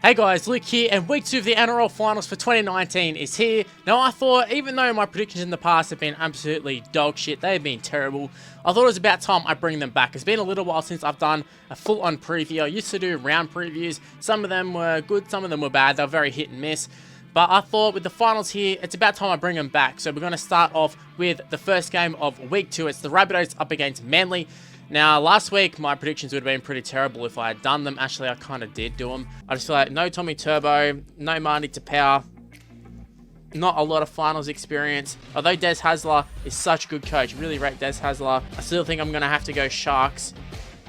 Hey guys, Luke here, and week 2 of the NRL Finals for 2019 is here. Now I thought, even though my predictions in the past have been absolutely dog shit, they've been terrible, I thought it was about time I bring them back. It's been a little while since I've done a full-on preview. I used to do round previews. Some of them were good, some of them were bad. They were very hit and miss. But I thought with the finals here, it's about time I bring them back. So we're going to start off with the first game of week 2. It's the Rabbitohs up against Manly. Now, last week, my predictions would have been pretty terrible if I had done them. Actually, I kind of did do them. I just feel like no Tommy Turbo, no Marty Tapau, not a lot of finals experience. Although Des Hasler is such a good coach, really rate Des Hasler, I still think I'm going to have to go Sharks.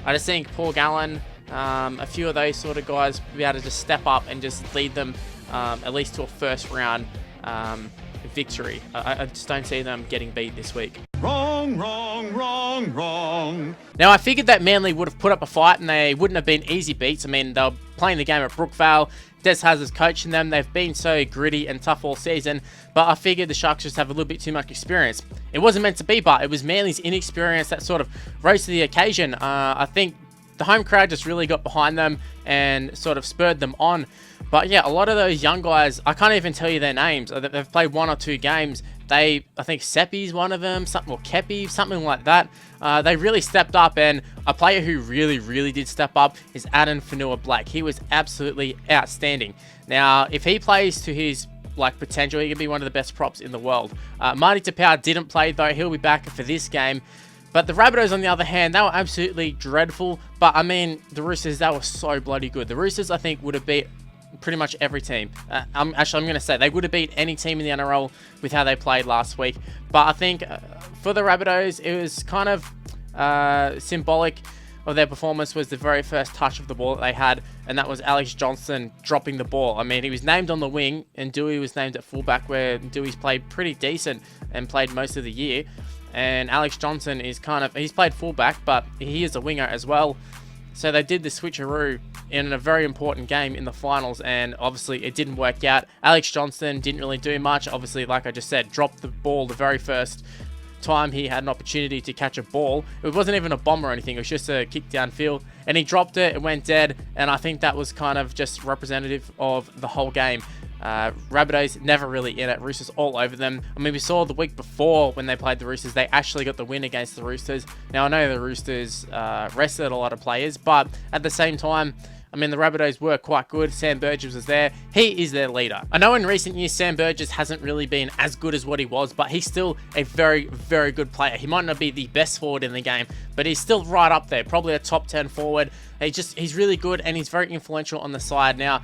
I just think Paul Gallen, a few of those sort of guys will be able to just step up and just lead them at least to a first round victory. I just don't see them getting beat this week. Wrong, wrong, wrong, wrong. Now, I figured that Manly would have put up a fight and they wouldn't have been easy beats. I mean, they were playing the game at Brookvale. Des Hasler's coaching them. They've been so gritty and tough all season. But I figured the Sharks just have a little bit too much experience. It wasn't meant to be, but it was Manly's inexperience that sort of rose to the occasion. I think the home crowd just really got behind them and sort of spurred them on. But yeah, a lot of those young guys, I can't even tell you their names. They've played 1 or 2 games. I think Seppi's one of them, or Kepi, something like that. They really stepped up, and a player who really did step up is Adam Fanua-Blake. He was absolutely outstanding. Now, if he plays to his potential, he can be one of the best props in the world. Marty Tapau didn't play though. He'll be back for this game. But the Rabbitohs, on the other hand, they were absolutely dreadful. But I mean, the Roosters, they were so bloody good. The Roosters, I think, would have beat pretty much every team. I'm going to say they would have beat any team in the NRL with how they played last week. But I think for the Rabbitohs, it was kind of symbolic of their performance was the very first touch of the ball that they had, and that was Alex Johnston dropping the ball. I mean, he was named on the wing, and Dewey was named at fullback, where Dewey's played pretty decent and played most of the year. And Alex Johnson is he's played fullback, but he is a winger as well. So they did the switcheroo in a very important game in the finals, and obviously it didn't work out. Alex Johnston didn't really do much. Obviously, like I just said, dropped the ball the very first time he had an opportunity to catch a ball. It wasn't even a bomb or anything. It was just a kick downfield, and he dropped it. It went dead, and I think that was kind of just representative of the whole game. Rabbitohs never really in it. Roosters all over them. I mean, we saw the week before when they played the Roosters, they actually got the win against the Roosters. Now, I know the Roosters rested a lot of players, but at the same time, I mean, the Rabbitohs were quite good. Sam Burgess was there. He is their leader. I know in recent years, Sam Burgess hasn't really been as good as what he was, but he's still a very good player. He might not be the best forward in the game, but he's still right up there. Probably a top 10 forward. He's really good, and he's very influential on the side. Now,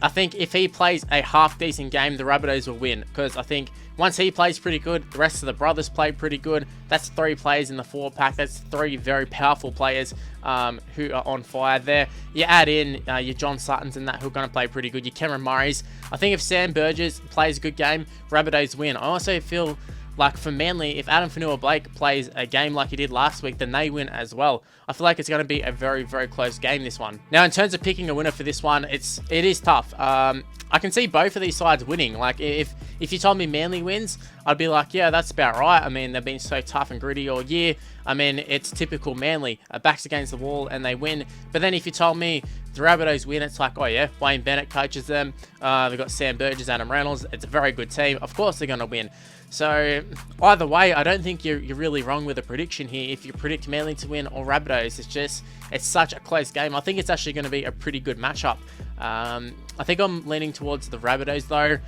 I think if he plays a half-decent game, the Rabbitohs will win, because I think once he plays pretty good, the rest of the brothers play pretty good. That's 3 players in the forward pack. That's 3 very powerful players who are on fire there. You add in your John Suttons and that who are going to play pretty good. Your Cameron Murrays. I think if Sam Burgess plays a good game, Rabbitohs win. I also feel like for Manly, if Adam Fanua-Blake plays a game like he did last week, then they win as well. I feel like it's going to be a very close game, this one. Now, in terms of picking a winner for this one, it is tough. I can see both of these sides winning. Like, if you told me Manly wins, I'd be like, yeah, that's about right. I mean, they've been so tough and gritty all year. I mean, it's typical Manly. Backs against the wall and they win. But then if you told me the Rabbitohs win, it's like, oh yeah, Wayne Bennett coaches them. They've got Sam Burgess, Adam Reynolds. It's a very good team. Of course they're going to win. So either way, I don't think you're really wrong with a prediction here. If you predict Manly to win or Rabbitohs, it's such a close game. I think it's actually going to be a pretty good matchup. I think I'm leaning towards the Rabbitohs though.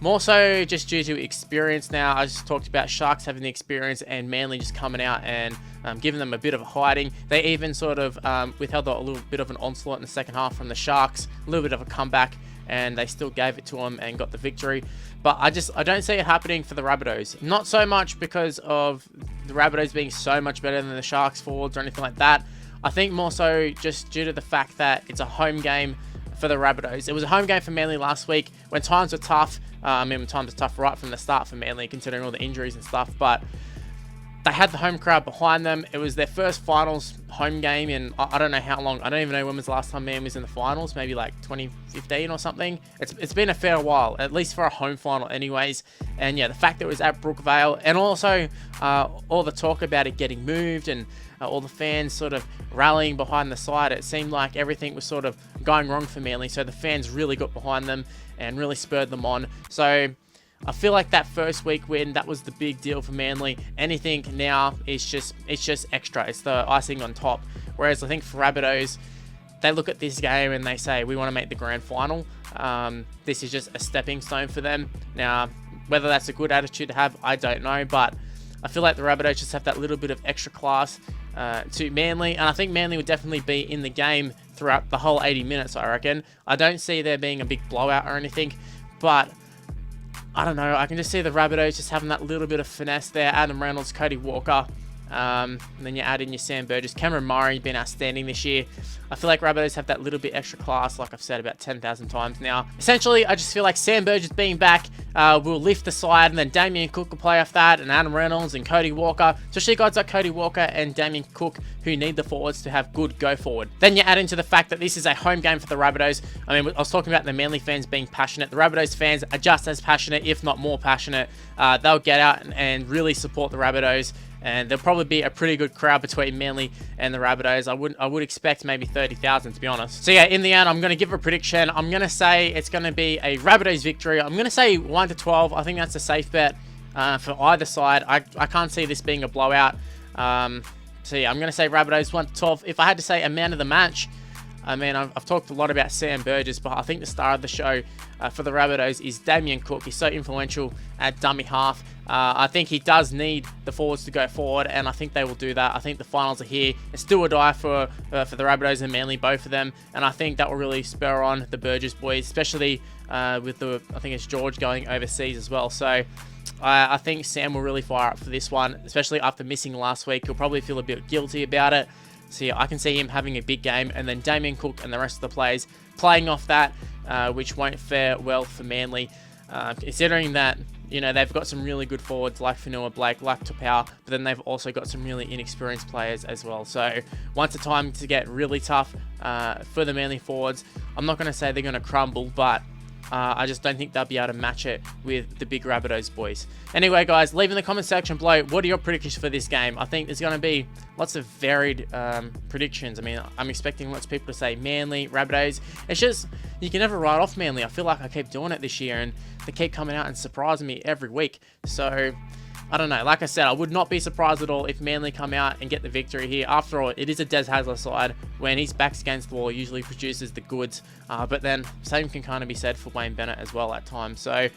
More so just due to experience now. I just talked about Sharks having the experience and Manly just coming out and giving them a bit of a hiding. They even sort of withheld a little bit of an onslaught in the second half from the Sharks. A little bit of a comeback, and they still gave it to them and got the victory. But I don't see it happening for the Rabbitohs. Not so much because of the Rabbitohs being so much better than the Sharks forwards or anything like that. I think more so just due to the fact that it's a home game for the Rabbitohs. It was a home game for Manly last week when times were tough. I mean, times were tough right from the start for Manly, considering all the injuries and stuff. But they had the home crowd behind them. It was their first finals home game in I don't know how long. I don't even know when was the last time Manly was in the finals. Maybe like 2015 or something. It's been a fair while, at least for a home final anyways. And yeah, the fact that it was at Brookvale, and also all the talk about it getting moved and all the fans sort of rallying behind the side. It seemed like everything was sort of going wrong for Manly, so the fans really got behind them and really spurred them on. So I feel like that first week win, that was the big deal for Manly. Anything now is just extra. It's the icing on top. Whereas I think for Rabbitohs, they look at this game and they say, we want to make the grand final. This is just a stepping stone for them. Now, whether that's a good attitude to have, I don't know, but I feel like the Rabbitohs just have that little bit of extra class to Manly, and I think Manly would definitely be in the game throughout the whole 80 minutes, I reckon. I don't see there being a big blowout or anything, but I don't know. I can just see the Rabbitohs just having that little bit of finesse there. Adam Reynolds, Cody Walker, and then you add in your Sam Burgess. Cameron Murray been outstanding this year. I feel like Rabbitohs have that little bit extra class, like I've said about 10,000 times now. Essentially, I just feel like Sam Burgess being back will lift the side, and then Damien Cook will play off that, and Adam Reynolds and Cody Walker. Especially guys like Cody Walker and Damien Cook who need the forwards to have good go forward. Then you add into the fact that this is a home game for the Rabbitohs. I mean, I was talking about the Manly fans being passionate. The Rabbitohs fans are just as passionate, if not more passionate. They'll get out and really support the Rabbitohs. And there'll probably be a pretty good crowd between Manly and the Rabbitohs. I would expect maybe 30,000 to be honest. So yeah, in the end, I'm going to give a prediction. I'm going to say it's going to be a Rabbitohs victory. I'm going to say 1-12. I think that's a safe bet for either side. I can't see this being a blowout. So yeah, I'm going to say Rabbitohs 1-12. If I had to say a man of the match, I mean, I've talked a lot about Sam Burgess, but I think the star of the show for the Rabbitohs is Damien Cook. He's so influential at dummy half. I think he does need the forwards to go forward, and I think they will do that. I think the finals are here. It's do or die for the Rabbitohs and Manly, both of them, and I think that will really spur on the Burgess boys, especially with I think it's George going overseas as well. So I think Sam will really fire up for this one, especially after missing last week. He'll probably feel a bit guilty about it. So yeah, I can see him having a big game, and then Damien Cook and the rest of the players playing off that, which won't fare well for Manly, considering that, you know, they've got some really good forwards like Fanua Blake, like Tupau, but then they've also got some really inexperienced players as well. So once a time to get really tough for the Manly forwards. I'm not going to say they're going to crumble, but I just don't think they'll be able to match it with the big Rabbitohs boys. Anyway, guys, leave in the comment section below, what are your predictions for this game? I think there's going to be lots of varied predictions. I mean, I'm expecting lots of people to say Manly, Rabbitohs. It's just, you can never write off Manly. I feel like I keep doing it this year, and they keep coming out and surprising me every week. So I don't know. Like I said, I would not be surprised at all if Manly come out and get the victory here. After all, it is a Des Hasler side. When his back's against the wall, usually produces the goods. But then, same can kind of be said for Wayne Bennett as well at times. So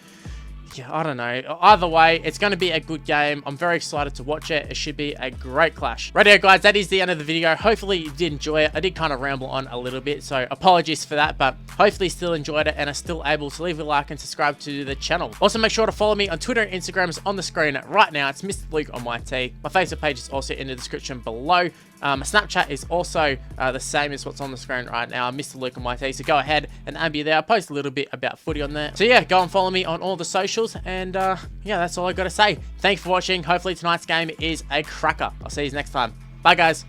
yeah, I don't know. Either way, it's going to be a good game. I'm very excited to watch it. It should be a great clash. Rightio, guys, that is the end of the video. Hopefully you did enjoy it. I did kind of ramble on a little bit, so apologies for that, but hopefully you still enjoyed it and are still able to leave a like and subscribe to the channel. Also, make sure to follow me on Twitter and Instagram. It's on the screen right now. It's Mr. Luke on YT. My Facebook page is also in the description below. My Snapchat is also the same as what's on the screen right now, Mr. Luke on YT. So go ahead and add me there. I post a little bit about footy on there. So yeah, go and follow me on all the socials. And yeah, that's all I got to say. Thanks for watching. Hopefully tonight's game is a cracker. I'll see you next time. Bye, guys.